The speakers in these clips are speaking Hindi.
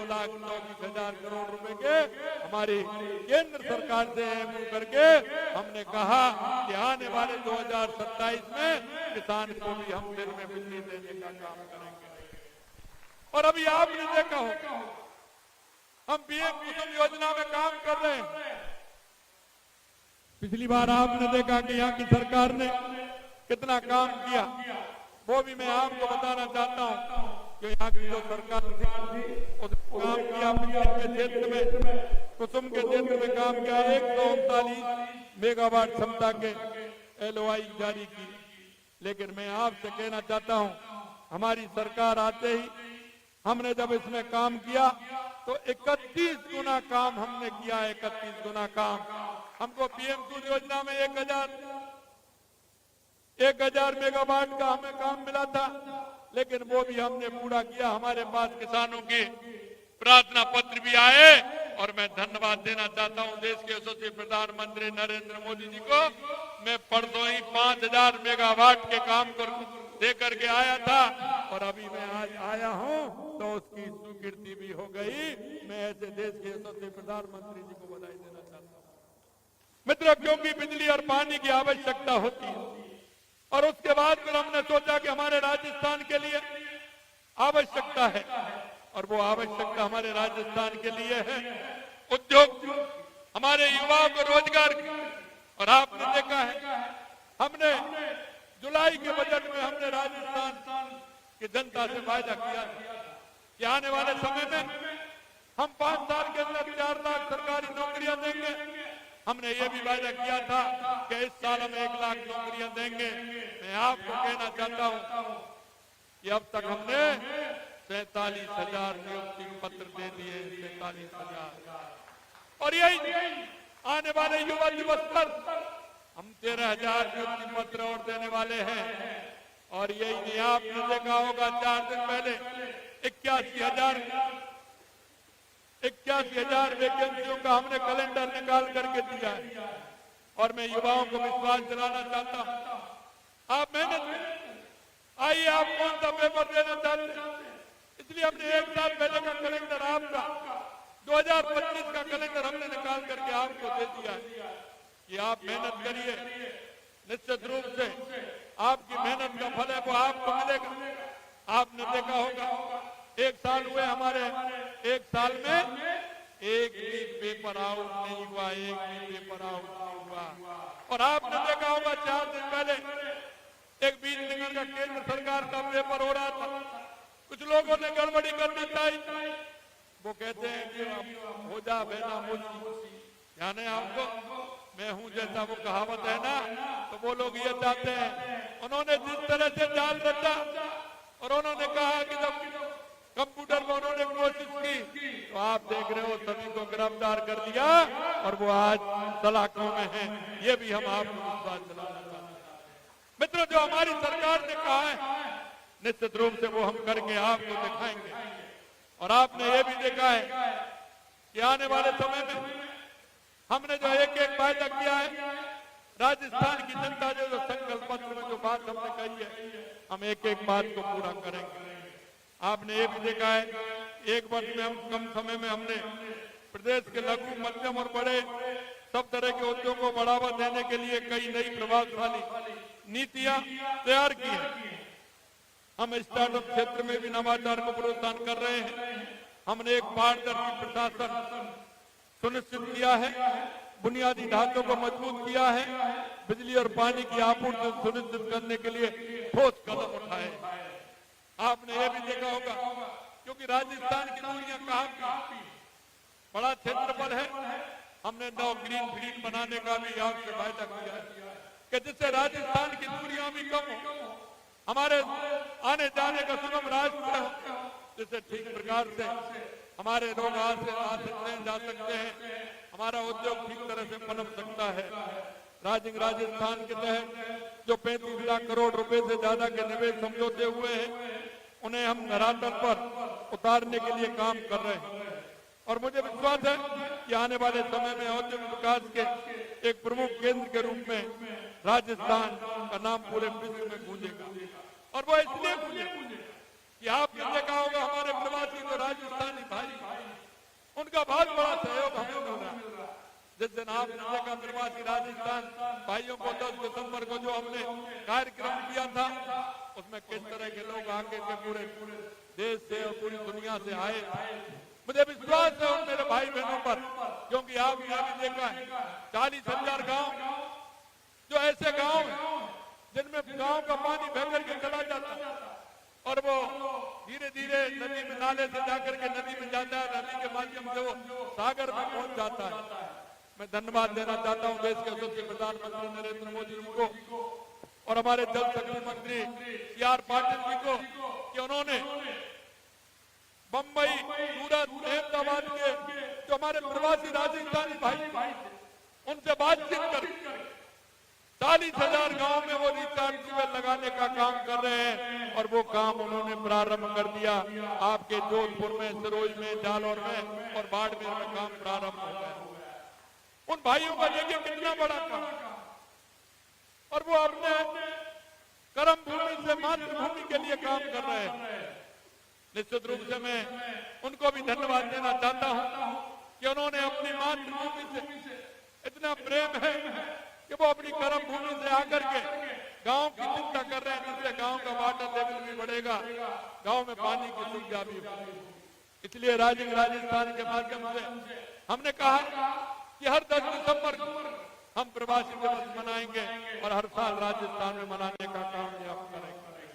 2,24,000 करोड़ रुपए के हमारी केंद्र सरकार से MOU करके हमने कहा कि आने वाले 2027 में किसान को भी हम दिन में बिजली देने का काम करेंगे। और अभी आपने देखा होगा हम PM कुसुम योजना में काम कर रहे हैं। पिछली बार आपने देखा कि यहाँ की सरकार ने कितना काम किया, वो भी मैं आपको बताना चाहता हूँ कि यहाँ की जो सरकार थी उसने काम किया बिजली के क्षेत्र में, कुसुम के क्षेत्र में काम किया। 139 मेगावाट क्षमता के LOI जारी की। लेकिन मैं आपसे कहना चाहता हूँ हमारी सरकार आते ही हमने जब इसमें काम किया तो 31 गुना काम हमने किया। 31 गुना काम हमको PM सूर्य योजना में 1000 मेगावाट का हमें काम मिला था, लेकिन वो भी हमने पूरा किया। हमारे पास किसानों के प्रार्थना पत्र भी आए और मैं धन्यवाद देना चाहता हूं देश के यशस्वी प्रधानमंत्री नरेंद्र मोदी जी को। मैं परसों ही 5000 मेगावाट के काम दे करके आया था और अभी मैं आज आया हूं तो उसकी स्वीकृति भी हो गई। मैं ऐसे देश के यशस्वी प्रधानमंत्री जी को बधाई देना चाहता हूं। मित्रों, क्योंकि बिजली और पानी की आवश्यकता होती है और उसके बाद फिर हमने सोचा कि हमारे राजस्थान के लिए आवश्यकता है और वो आवश्यकता हमारे राजस्थान के लिए है उद्योग, हमारे युवाओं को रोजगार की। और आपने देखा है हमने जुलाई के बजट में हमने राजस्थान की जनता से वायदा किया कि आने वाले समय में हम 5 साल के अंदर 4 लाख सरकारी नौकरियां देंगे। हमने ये भी वायदा किया था कि इस साल हम 1 लाख नौकरियां देंगे। मैं आपको कहना चाहता हूं कि अब तक हमने 47,000 नियुक्ति पत्र दे दिए। 47,000। और यही आने वाले युवा दिवस पर हम 13,000 नियुक्ति पत्र और देने वाले हैं। और यही नहीं, आपने देखा होगा 4 दिन पहले 81,000 वैकेंसियों का हमने कैलेंडर निकाल करके दिया है। और मैं युवाओं को विश्वास दिलाना चाहता हूं आप मेहनत करें। आइए, आप कौन सा पेपर देना चाहते हैं, इसलिए हमने 1 साल पहले का कैलेंडर आपका 2025 का कैलेंडर हमने निकाल करके आपको दे दिया है कि आप मेहनत करिए। निश्चित रूप से आपकी मेहनत का फल है वो आपको मिलेगा। आपने देखा होगा 1 साल हुए हमारे, 1 साल में एक भी पेपर आउट नहीं हुआ, एक भी पेपर आउट नहीं हुआ। और आपने देखा होगा 4 दिन पहले एक 20 निकल का केंद्र सरकार का पेपर हो रहा था। कुछ लोगों ने गड़बड़ी करना चाहिए। वो कहते हैं कि हो जा बेटा मुझी, यानी आपको मैं हूं जैसा वो कहावत है ना, तो वो लोग ये चाहते हैं। उन्होंने जिस तरह से जाल रचा और उन्होंने कहा कि जब कंप्यूटर में उन्होंने कोशिश की तो आप देख रहे हो सभी को गिरफ्तार कर दिया और वो आज सलाखों में हैं। ये भी हम आपको विश्वास दिलाना चाहते हैं। मित्रों, जो हमारी सरकार ने कहा है निश्चित रूप से वो हम करके आपको दिखाएंगे। और आपने ये भी देखा है कि आने वाले समय में हमने जो एक वायदा किया है, राजस्थान की जनता जो संकल्प पत्र में जो बात हमने कही है, हम एक बात को पूरा करेंगे। आपने ये भी देखा है 1 वर्ष में हम कम समय में हमने प्रदेश के लघु, मध्यम और बड़े सब तरह के उद्योगों को बढ़ावा देने के लिए कई नई प्रभावशाली नीतियां तैयार की हैं। हम स्टार्टअप क्षेत्र में भी नवाचार को प्रोत्साहन कर रहे हैं। हमने एक पारदर्शी प्रशासन सुनिश्चित किया है, बुनियादी ढांचों को मजबूत किया है, बिजली और पानी की आपूर्ति सुनिश्चित करने के लिए ठोस कदम उठाए। आपने ये भी देखा होगा क्योंकि राजस्थान की दूरियां काफी बड़ा क्षेत्रफल है, हमने 9 ग्रीन फील्ड बनाने का भी आपसे वायदा किया है कि जिससे राजस्थान की दूरियां भी कम हो, हमारे आने जाने का सुगम रास्ता हो, जिससे ठीक प्रकार से हमारे लोग आते जा सकते हैं, हमारा उद्योग ठीक तरह से पनप सकता है। राजस्थान के तहत जो 35 लाख करोड़ रुपए से ज्यादा के निवेश समझौते हुए हैं, उन्हें हम धरातल पर उतारने के लिए काम कर रहे हैं। और मुझे विश्वास है कि आने वाले समय में औद्योगिक विकास के एक प्रमुख केंद्र के रूप में राजस्थान का नाम पूरे विश्व में गूंजेगा। और वो इसलिए गूंजेगा कि आपने देखा होगा हमारे प्रवासी जो राजस्थानी भाई उनका बहुत बड़ा सहयोग हमें मिल रहा है। जिस दिन आपने देखा प्रवासी राजस्थान भाइयों को 10 दिसंबर को जो हमने कार्यक्रम किया था, उसमें किस तरह के लोग आके के पूरे देश से और पूरी दुनिया से आए। मुझे विश्वास है उन मेरे भाई बहनों पर, क्योंकि आपने अभी देखा है 40,000 गांव, जो ऐसे गांव हैं जिनमें गांव का पानी बह करके चला जाता है और वो धीरे धीरे नदी में नाले से जाकर के नदी में जाता है, नदी के माध्यम से वो सागर में पहुंच जाता है। मैं धन्यवाद देना चाहता हूं देश के यशस्वी प्रधानमंत्री नरेंद्र मोदी जी को और हमारे जल शक्ति मंत्री CR पाटिल जी को कि उन्होंने बम्बई, सूरत, अहमदाबाद के जो हमारे प्रवासी राजस्थानी भाई उनसे बातचीत कर 40,000 गांव में वो रिचार्ज ट्यूबवेल लगाने का काम कर रहे हैं और वो काम उन्होंने प्रारंभ कर दिया। आपके जोधपुर में, सिरोही में, जालौर में और बाड़मेर में काम प्रारंभ हो गया। उन भाइयों का देखिए कितना बड़ा काम, और वो अपने कर्म भूमि से मातृभूमि के लिए काम कर रहे हैं। निश्चित रूप से मैं उनको भी धन्यवाद देना चाहता हूं कि उन्होंने अपनी मातृभूमि से इतना प्रेम है कि वो अपनी कर्म भूमि से आकर के गांव की चिंता कर रहे हैं, जिससे गांव का वाटर लेवल भी बढ़ेगा, गांव में पानी की सुविधा भी होगी। इसलिए राजस्थान के माध्यम से हमने कहा कि हर 10 दिसंबर को हम प्रवासी दिवस मनाएंगे और हर साल राजस्थान में मनाने का काम हम करेंगे।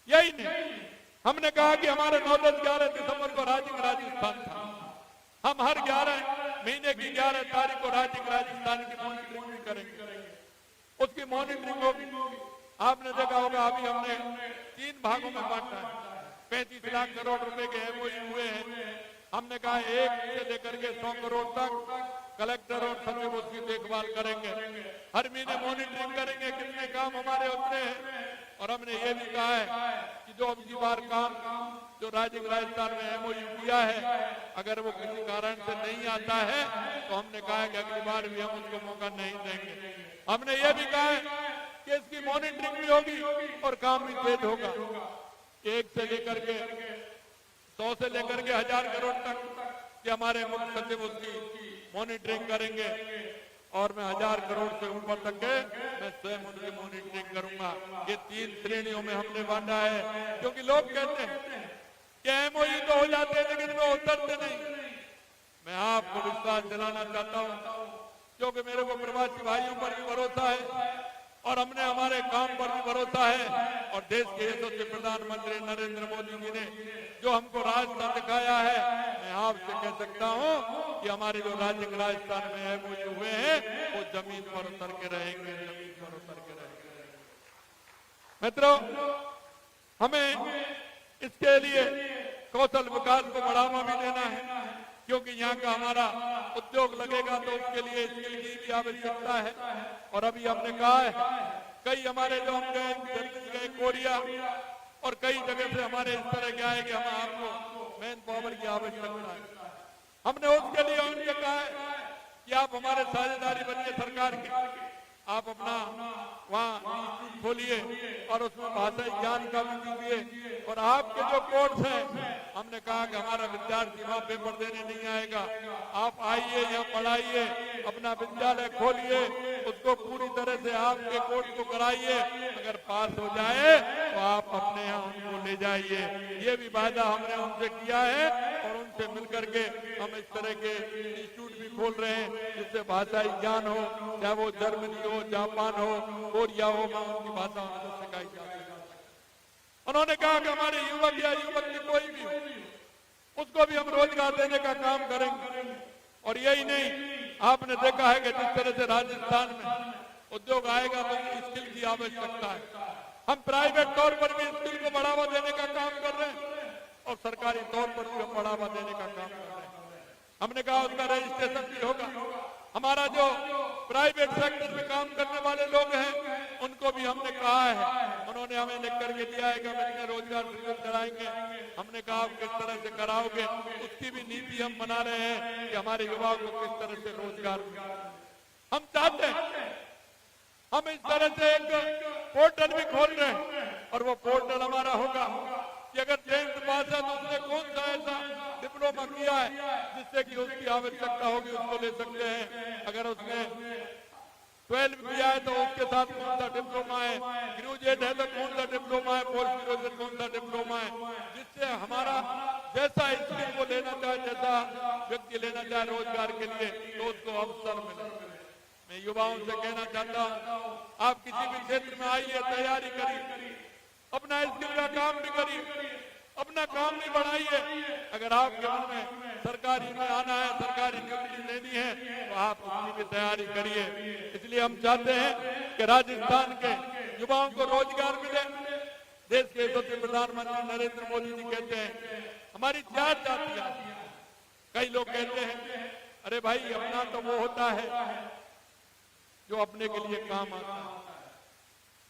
यही नहीं, हमने कहा कि हमारे 9, 10, 11 दिसंबर को राजस्थान था। हम हर 11 महीने की 11 तारीख को राजस्थान की मॉनिटरिंग भी करेंगे। उसकी मॉनिटरिंग होगी। आपने देखा होगा अभी हमने 3 भागों में बांटा है। 35 लाख करोड़ रुपए के MOU हुए हैं। हमने कहा 1 से लेकर के 100 करोड़ तक कलेक्टर और सचिव उसकी देखभाल करेंगे। हर महीने मॉनिटरिंग करेंगे कितने काम हमारे उतरे हैं। और हमने ये भी कहा है कि जो अब की बार काम जो राजस्थान में MOU किया है, अगर वो किसी कारण से नहीं आता है तो हमने कहा है कि अगली बार भी हम उसको मौका नहीं देंगे। हमने ये भी कहा है कि इसकी मॉनिटरिंग भी होगी और काम भी तेज होगा। 1 से लेकर के 100 से लेकर के 1000 करोड़ तक कि हमारे मुख्य सचिव उसकी मॉनिटरिंग करेंगे और मैं 1000 करोड़ से ऊपर तक के मैं स्वयं उनकी मॉनिटरिंग करूंगा। ये 3 श्रेणियों में हमने बांटा है, क्योंकि लोग कहते हैं कि MOU तो हो जाते हैं लेकिन वो उतरते नहीं। मैं आपको विश्वास दिलाना चाहता हूं, क्योंकि मेरे को प्रवासी भाइयों पर भी भरोसा है और हमने हमारे काम पर भी भरोसा है। और देश के यशस्वी प्रधानमंत्री नरेंद्र मोदी जी ने जो हमको रास्ता दिखाया है, मैं आपसे कह सकता हूं कि हमारे जो राजस्थान में MOU हुए हैं वो जमीन पर उतर के रहेंगे, जमीन पर उतर के रहेंगे। मित्रों, हमें इसके लिए कौशल विकास को बढ़ावा भी देना है, क्योंकि यहाँ का हमारा उद्योग लगेगा तो उसके लिए स्किल की भी आवश्यकता है। और अभी हमने कहा है कई हमारे जो हम गए कोरिया और कई जगह से हमारे इस तरह क्या है कि हम आपको मैन पावर की आवश्यकता है। हमने उसके लिए उनसे कहा है कि आप हमारे साझेदारी बनिए सरकार की, आप अपना वहाँ खोलिए और उसमें भाषाई ज्ञान का भी दीजिए। और आपके जो कोर्स हैं, हमने कहा कि हमारा विद्यार्थी वहाँ पेपर देने नहीं आएगा, आप आइए यहाँ पढ़ाइए, अपना विद्यालय खोलिए, उसको पूरी तरह से आपके कोर्स को कराइए। अगर पास हो जाए तो आप अपने यहाँ उनको ले जाइए। ये भी वायदा हमने उनसे किया है और उनसे मिलकर के हम इस तरह के इंस्टीट्यूट भी खोल रहे हैं, जिससे भाषाई ज्ञान हो, चाहे वो जर्मनी हो, जापान हो, कोरिया हो, वहाँ उनकी भाषा उनको सिखाई जाती है। उन्होंने कहा कि हमारे युवक या युवती कोई भी हो, उसको भी हम रोजगार देने का काम करेंगे। और यही नहीं, आपने देखा है कि जिस तरह से राजस्थान में उद्योग आएगा तो स्किल की आवश्यकता है। हम प्राइवेट तौर पर भी स्किल को बढ़ावा देने का काम कर रहे हैं और सरकारी तौर पर भी हम बढ़ावा देने का काम कर रहे हैं। हमने कहा उसका रजिस्ट्रेशन भी होगा। हमारा जो प्राइवेट सेक्टर में काम करने वाले लोग हैं उनको भी हमने कहा है, उन्होंने हमें लिख करके दिया है कि हम इतने रोजगार सृजन कराएंगे। हमने कहा आप किस तरह से कराओगे, उसकी भी नीति हम बना रहे हैं कि हमारे युवाओं को किस तरह से रोजगार हम चाहते हैं। हम इस तरह से एक पोर्टल भी खोल रहे हैं और वो पोर्टल हमारा होगा कि अगर 10th पास है तो उसने कौन सा ऐसा डिप्लोमा किया है जिससे कि उसकी आवश्यकता होगी, उसको ले सकते हैं। अगर उसने 12 किया है तो उसके साथ कौन सा डिप्लोमा है, ग्रेजुएट है तो कौन सा डिप्लोमा है, पोस्ट ग्रेजुएट कौन सा डिप्लोमा है, जिससे हमारा जैसा स्किल को लेना चाहे, जैसा व्यक्ति लेना चाहे रोजगार के लिए, तो उसको अवसर मिले। मैं युवाओं से कहना चाहता हूँ, आप किसी भी क्षेत्र में आइए, तैयारी करिए, अपना स्किल का काम भी करिए, अपना काम भी बढ़ाइए। अगर आपके मन में सरकारी में आना है, सरकारी नौकरी लेनी है, तो आप उसकी भी तैयारी करिए। इसलिए हम चाहते हैं कि राजस्थान के युवाओं को रोजगार मिले। देश के यशस्वी प्रधानमंत्री नरेंद्र मोदी जी कहते हैं हमारी 4 जातियां। कई लोग कहते हैं अरे भाई अपना तो वो होता है जो अपने के लिए काम आता है,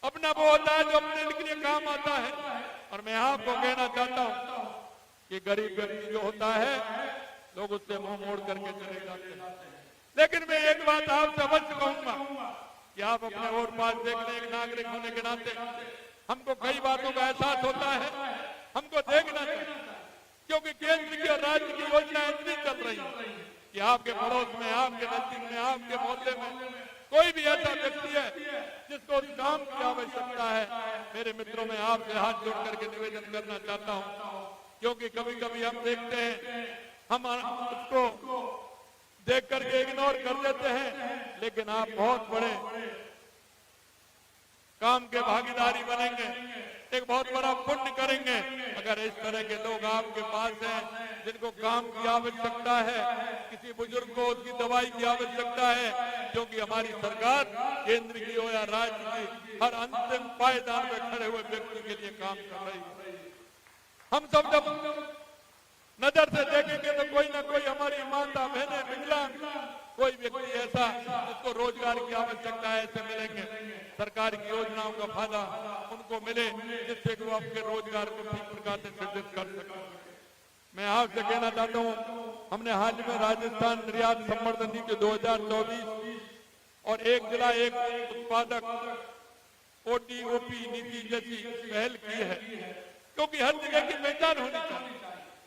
अपना वो होता है जो अपने के लिए काम आता है। और मैं आपको कहना चाहता हूं कि गरीब व्यक्ति जो होता है लोग उससे मुंह मोड़ करके चले जाते हैं। लेकिन मैं एक बात आपसे अवश्य कहूंगा कि आप अपने और पास देख लें, एक नागरिक होने के नाते हमको कई बातों का एहसास होता है, हमको देखना चाहिए। क्योंकि केंद्र की और राज्य की योजना इतनी चल रही है कि आपके पड़ोस में, आपके नजदीक में, आपके मोहल्ले में कोई भी ऐसा व्यक्ति है जिसको उस काम की आवश्यकता है, मेरे मित्रों में आपसे हाथ जोड़ करके निवेदन करना चाहता हूं। क्योंकि कभी कभी हम देखते हैं, हम उसको देख करके इग्नोर कर देते हैं, लेकिन आप बहुत बड़े काम के भागीदारी बनेंगे, एक बहुत बड़ा पुण्य करेंगे अगर इस तरह के लोग आपके पास हैं जिनको काम की आवश्यकता है, किसी बुजुर्ग को उसकी दवाई की आवश्यकता है, क्योंकि हमारी सरकार केंद्र की हो या राज्य की हर अंतिम पायदान में खड़े हुए व्यक्ति के लिए काम कर रही है। हम सब जब नजर से देखेंगे तो कोई ना कोई हमारी माता बहनें, विकलांग, कोई व्यक्ति ऐसा जिसको रोजगार की आवश्यकता है, ऐसे मिलेंगे। सरकार की योजनाओं का फायदा उनको मिले जिससे कि वो अपने रोजगार को ठीक प्रकार से सृजित कर सके। मैं आपसे कहना चाहता हूँ, हमने हाल ही में राजस्थान निर्यात संवर्धन नीति 2024 और एक जिला एक उत्पादक ODOP नीति जैसी पहल की है, क्योंकि हर जगह की पहचान होनी चाहिए।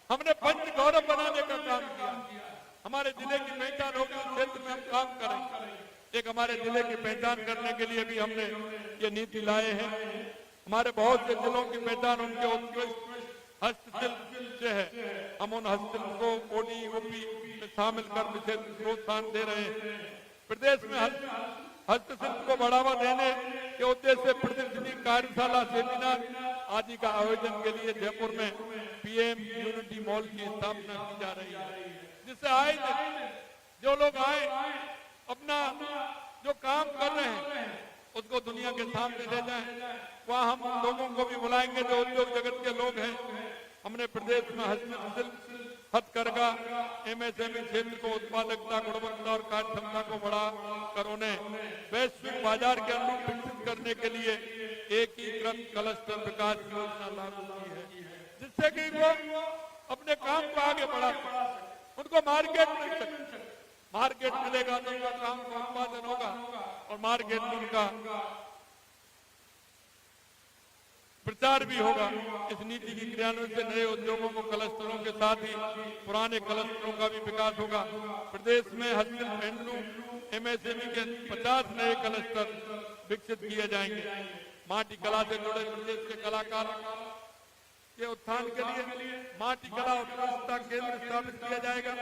हमने पंच गौरव बनाने का काम किया, हमारे जिले की पहचान होगी, उस क्षेत्र में हम काम करेंगे। एक हमारे जिले की पहचान करने के लिए भी हमने ये नीति लाए हैं। हमारे बहुत से जिलों की पहचान उनके उत्कृष्ट हस्तशिल्प से है। हम उन हस्तशिल्प को ODOP में शामिल कर विशेष प्रोत्साहन दे रहे हैं। प्रदेश में हस्तशिल्प को बढ़ावा देने के उद्देश्य से प्रदर्शनी, कार्यशाला, सेमिनार आदि का आयोजन के लिए जयपुर में PM यूनिटी मॉल की स्थापना की जा रही है, जिससे आए जो लोग आए अपना जो काम कर रहे हैं उसको दुनिया के सामने ले जाएं। वहाँ हम लोगों को भी बुलाएंगे जो उद्योग जगत के लोग हैं। हमने प्रदेश में हस्तशिल्प, हथकरघा, MSME क्षेत्र को उत्पादकता, गुणवत्ता और कार्य क्षमता को बढ़ा कर उन्हें वैश्विक बाजार के अनुरूप विकसित करने के लिए एकीकृत क्लस्टर विकास योजना लागू की है, जिससे कि वो अपने काम को आगे बढ़ा सके, उनको मार्केट मिल सके। मार्केट मिलेगा तो उनका काम का उत्पादन होगा और मार्केट में उनका प्रचार भी होगा। इस नीति की क्रियान्वयन से नए उद्योगों को क्लस्टरों के साथ ही पुराने क्लस्टरों का भी विकास होगा। प्रदेश में हस्तशिल्प, हैंडलूम, MSME के 50 नए क्लस्टर विकसित किए जाएंगे। माटी कला से जुड़े प्रदेश के कलाकार के उत्थान के लिए माटी कला उत्कृष्टता केंद्र स्थापित किया जाएगा।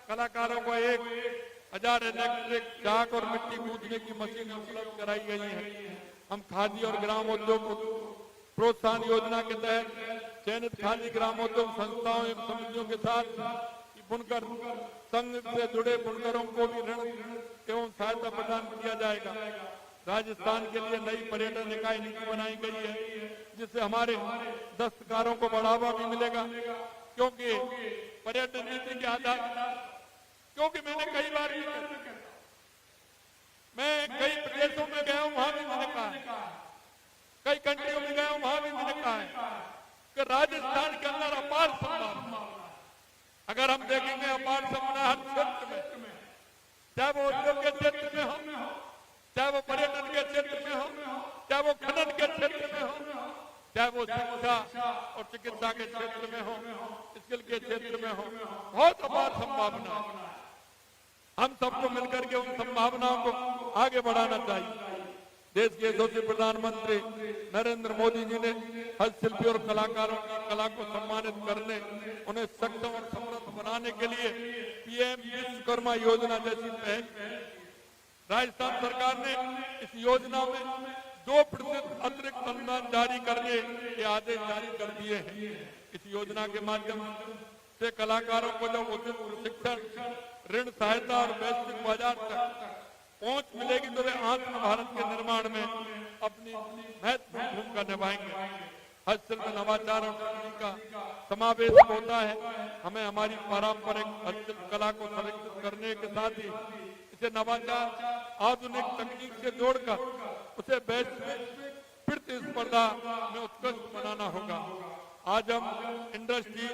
कलाकारों को 1000 इलेक्ट्रिक चाक और मिट्टी कूदने की मशीन उपलब्ध कराई गई है। हम खादी और ग्राम उद्योग प्रोत्साहन योजना के तहत चयनित खादी ग्रामोद्योग संस्थाओं एवं समितियों के साथ बुनकर संघ से जुड़े बुनकरों को भी ऋण एवं सहायता प्रदान किया जाएगा। राजस्थान के लिए नई पर्यटन इकाई नीति बनाई गई है, जिससे हमारे दस्तकारों को बढ़ावा भी मिलेगा। क्योंकि पर्यटन नीति के आधार, क्योंकि मैंने कई बार मैं कई प्रदेशों में गया हूँ, वहां भी मैंने कहा, कई कंट्रियों में गया हूँ, वहां भी मैंने कहा है कि राजस्थान के अंदर अपार संभावना। अगर हम देखेंगे अपार संभावना हर क्षेत्र में, चाहे वो उद्योग के क्षेत्र में हो, चाहे वो पर्यटन के क्षेत्र में हो, चाहे वो खनन के क्षेत्र में हो, चाहे वो शिक्षा और चिकित्सा के क्षेत्र में हो, स्किल के क्षेत्र में हो, बहुत अपार संभावना है। हम सबको मिलकर के उन संभावनाओं को आगे बढ़ाना चाहिए। देश के यशस्वी प्रधानमंत्री नरेंद्र मोदी जी ने हस्तशिल्पी और कलाकारों की कला को सम्मानित करने, उन्हें सक्षम और समृद्ध बनाने के लिए पीएम विश्वकर्मा योजना जैसी पहल की। राजस्थान सरकार ने इस योजना में 2% अतिरिक्त अनुदान जारी करने के आदेश जारी कर दिए हैं। इस योजना के माध्यम से कलाकारों को जब उचित प्रशिक्षण, ऋण सहायता और वैश्विक बाजार तक पहुंच मिलेगी तो वे आत्म भारत के निर्माण में अपनी महत्वपूर्ण भूमिका निभाएंगे। हस्तशिल्प में नवाचार और तकनीक का समावेश होता है। हमें हमारी पारंपरिक हस्तशिल्प कला को संरक्षित करने के साथ ही इसे नवाचार, आधुनिक तकनीक से जोड़कर उसे वैश्विक प्रतिस्पर्धा में उत्कृष्ट बनाना होगा। आज हम इंडस्ट्री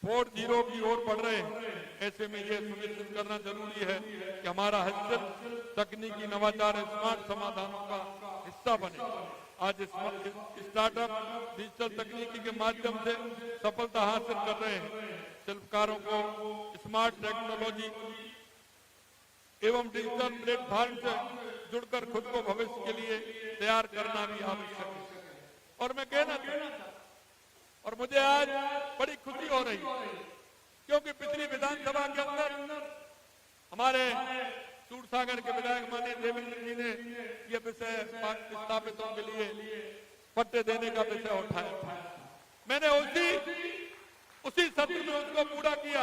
4.0 की ओर बढ़ रहे हैं। ऐसे में यह सुनिश्चित करना जरूरी है कि हमारा हस्तशिल्प तकनीकी नवाचार स्मार्ट समाधानों का हिस्सा बने। आज स्टार्टअप डिजिटल तकनीकी के माध्यम से सफलता हासिल कर रहे हैं। शिल्पकारों को स्मार्ट टेक्नोलॉजी एवं डिजिटल प्लेटफॉर्म से जुड़कर खुद को भविष्य के लिए तैयार करना भी आवश्यक है। और मैं कहना चाहता हूं, और मुझे आज बड़ी खुशी हो रही है क्योंकि पिछली विधानसभा के अंदर हमारे सूरसागर के विधायक माननीय देवेंद्र जी ने यह विषय विस्थापितों के लिए पट्टे देने का विषय उठाया था। मैंने उसी सत्र में उसको पूरा किया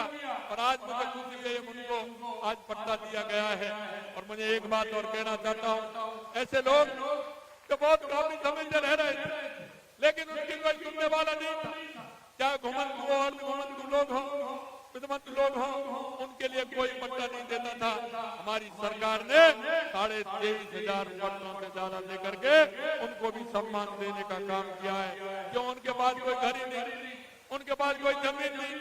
और आज मुझे खुशी है उनको आज पट्टा दिया गया है। और मुझे एक बात और कहना चाहता हूँ, ऐसे लोग जो बहुत काफी समय से रह रहे थे लेकिन उनकी कोई सुनने वाला नहीं था, चाहे घुमंतु हो, अर्धघुमंतु लोग हो, विधमंतु लोग हो, उनके लिए कोई पट्टा नहीं देता था। हमारी सरकार ने 23,500 पट्टों से ज्यादा लेकर के उनको भी सम्मान देने का काम किया है। क्यों? उनके पास कोई घर ही नहीं, उनके पास कोई जमीन नहीं,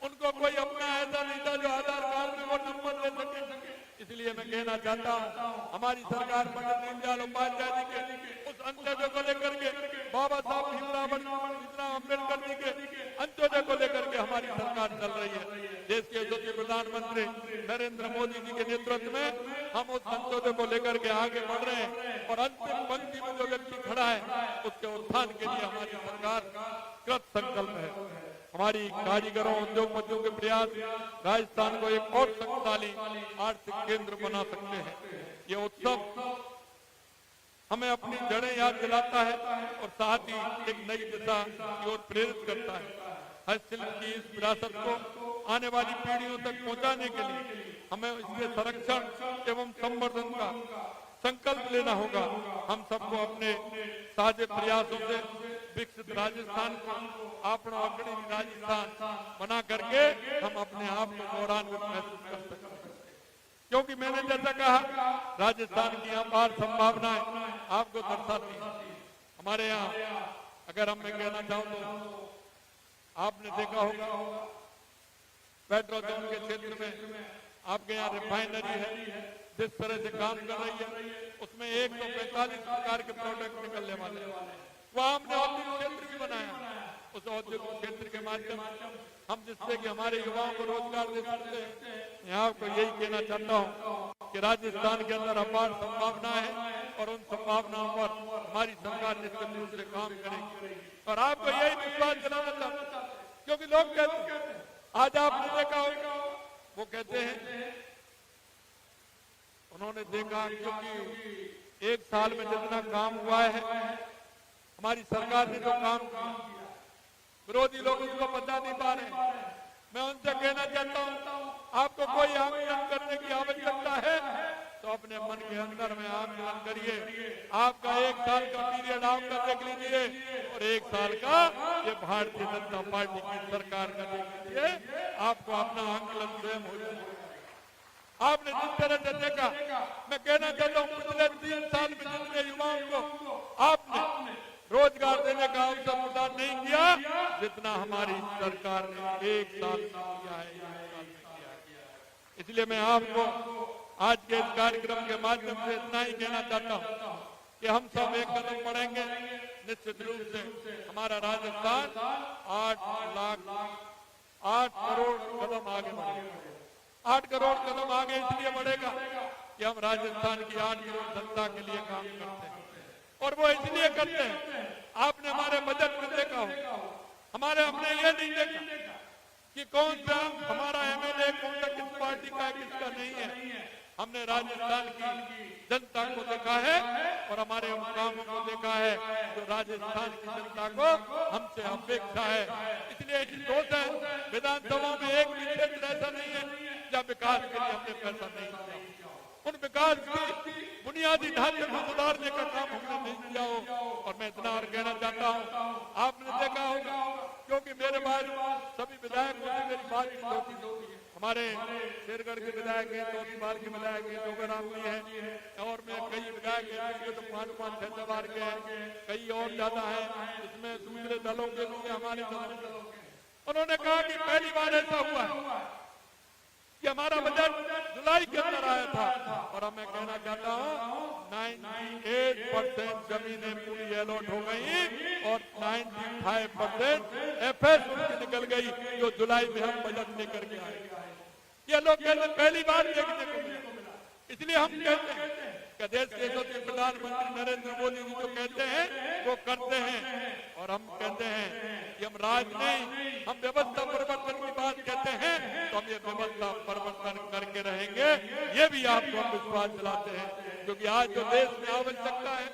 उनको कोई अपना ऐसा नहीं था जो आधार कार्ड में वो नंबर ले सके। इसलिए मैं कहना चाहता हूँ, हमारी सरकार पंडित दीनदयाल उपाध्याय जी के उस अंत्योदय को लेकर के, बाबा साहब भीमराव अम्बेडकर जी के अंत्योदय को लेकर के हमारी सरकार चल रही है। देश के यशस्वी प्रधानमंत्री नरेंद्र मोदी जी के नेतृत्व में हम उस अंत्योदय को लेकर के आगे बढ़ रहे हैं और अंतिम पंक्ति में जो व्यक्ति खड़ा है उसके उत्थान के लिए हमारी सरकार कृत संकल्प है। हमारी कारीगरों, उद्योगपतियों के प्रयास राजस्थान को एक और शक्तिशाली आर्थिक केंद्र बना सकते हैं। ये उत्सव हमें अपनी जड़ें याद दिलाता है और साथ ही एक नई दिशा की ओर प्रेरित करता है। हस्तशिल्प की इस विरासत को आने वाली पीढ़ियों तक पहुंचाने के लिए हमें इसके संरक्षण एवं संवर्धन का संकल्प लेना होगा। हम सबको अपने साझे प्रयासों से विकसित राजस्थान को अपना अग्रणी राजस्थान बना करके हम अपने आप को गौरवान्वित महसूस कर सकते हैं। क्योंकि मैंने जैसा कहा, राजस्थान की अपार संभावनाएं आपको दर्शाती है। हमारे यहाँ अगर हम मैं कहना चाहूँ तो आपने देखा होगा पेट्रोलियम के क्षेत्र में आपके यहाँ रिफाइनरी है, जिस तरह से काम कर रही है उसमें 145 प्रकार के प्रोडक्ट निकलने वाले हैं। वह हमने औद्योगिक क्षेत्र भी बनाया। उस औद्योगिक क्षेत्र के माध्यम हम जिससे कि हमारे युवाओं को रोजगार दे सकते हैं। यहाँ को यही कहना चाहता हूँ कि राजस्थान के अंदर अपार संभावना है और उन संभावनाओं पर हमारी सरकार निश्चित रूप से काम करेगी। और आपको यही विश्वास दिलाना चाहता हूँ क्योंकि लोग कहते हैं, आज आपने देखा होगा, वो कहते हैं उन्होंने देखा क्योंकि 1 साल में जितना काम हुआ है हमारी सरकार ने जो काम किया, विरोधी लोग उसको बता नहीं पा रहे। मैं उनसे कहना चाहता हूँ, आपको कोई आंदोलन करने की आवश्यकता है तो अपने मन के अंदर में आंदोलन करिए। आपका 1 साल का पीरियड आपका देख लीजिए और 1 साल का ये भारतीय जनता पार्टी की सरकार का देख लीजिए। आपको अपना आंदोलन स्वयं हो जाए। आपने जिस तरह से देखा, मैं कहना चाहता हूँ पिछले 3 साल में जितने युवाओं को आपने रोजगार देने का अवसर प्रदान नहीं किया जितना हमारी सरकार ने 1 साल किया है। इसलिए मैं आपको आज के इस कार्यक्रम के माध्यम से इतना ही कहना चाहता हूँ कि हम सब एक कदम बढ़ेंगे निश्चित रूप से हमारा राजस्थान 8 करोड़ कदम आगे बढ़ेगा। 8 करोड़ कदम आगे इसलिए बढ़ेगा कि हम राजस्थान की 8 करोड़ जनता के लिए काम करते हैं, और वो इसलिए करते हैं। आपने हमारे बजट में देखा हो, हमारे हमने ये नहीं देखा कि कौन सा हमारा एमएलए कौन सा किस पार्टी का है किसका नहीं है। हमने राजस्थान की जनता को देखा है और हमारे उन कामों को देखा है जो राजस्थान की जनता को हमसे अपेक्षा है। इसलिए दोष है विधानसभा में एक भी क्षेत्र ऐसा नहीं है जहाँ विकास के लिए हमने पैसा नहीं दिया। उन विकास की बुनियादी ढांचे को सुधारने का काम हमने नहीं किया हो। और मैं इतना और कहना चाहता हूँ, आपने देखा होगा, क्योंकि मेरे बाद सभी विधायकों से मेरी बातचीत होती है। हमारे शेरगढ़ के विधायक हैं, चौथी बार के विधायक हैं, जोगराम भी हैं, और मैं कई विधायक हैं तो 5-6 बार के हैं, कई और ज्यादा है, इसमें दूसरे दलों के भी हमारे दलों के। उन्होंने कहा कि पहली बार ऐसा हुआ है कि हमारा बजट जुलाई के अंदर आया था, और मैं कहना चाहता हूँ 98% जमीनें पूरी अलॉट हो गई और 95% एफएस उनकी निकल गई जो जुलाई में हम बजट लेकर के आए। ये लोग कहते पहली बार देखने को मिला। इसलिए हम कहते हैं कि देश के यशस्वी प्रधानमंत्री नरेंद्र मोदी जी जो कहते हैं वो करते हैं, और हम कहते हैं कि हम राज नहीं, हम व्यवस्था परिवर्तन की बात कहते हैं, तो हम ये व्यवस्था परिवर्तन करके रहेंगे। ये भी आपको हम विश्वास दिलाते हैं, क्योंकि आज जो देश में आवश्यकता है,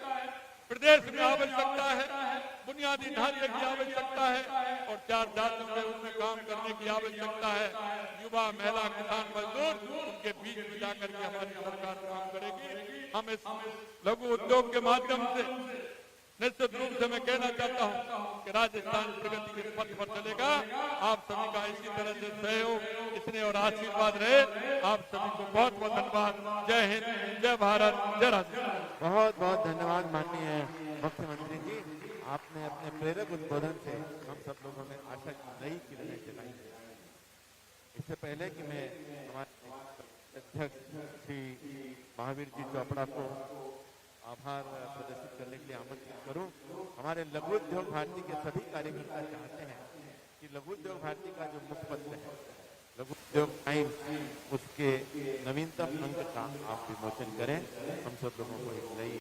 प्रदेश में आवश्यकता है, बुनियादी ढांचे की आवश्यकता है, और 4 जातियों के उसमें काम करने की आवश्यकता है। युवा, महिला, किसान, मजदूर, उनके बीच में जाकर के हमारी सरकार काम करेगी। हम इस लघु उद्योग के माध्यम से निश्चित रूप से मैं कहना चाहता हूँ कि राजस्थान प्रगति के पथ पर चलेगा। आप सभी का इसी तरह से सहयोग, स्नेह और आशीर्वाद रहे। आप सभी को बहुत बहुत धन्यवाद। जय हिंद, जय भारत, जय राजस्थान। बहुत बहुत धन्यवाद माननीय मुख्यमंत्री जी। आपने अपने प्रेरक उद्बोधन से हम सब लोगों में आशा की नई किरणें जलाई। इससे पहले कि मैं हमारे अध्यक्ष श्री महावीर जी चोपड़ा को आभार प्रदर्शित करने के लिए आमंत्रित करूं, हमारे लघु उद्योग भारती के सभी कार्यकर्ता चाहते हैं कि लघु उद्योग भारती का जो मुखपत्र है लघु उद्योग टाइम्स, उसके नवीनतम अंक का आप विमोचन करें। हम सब लोगों को एक नई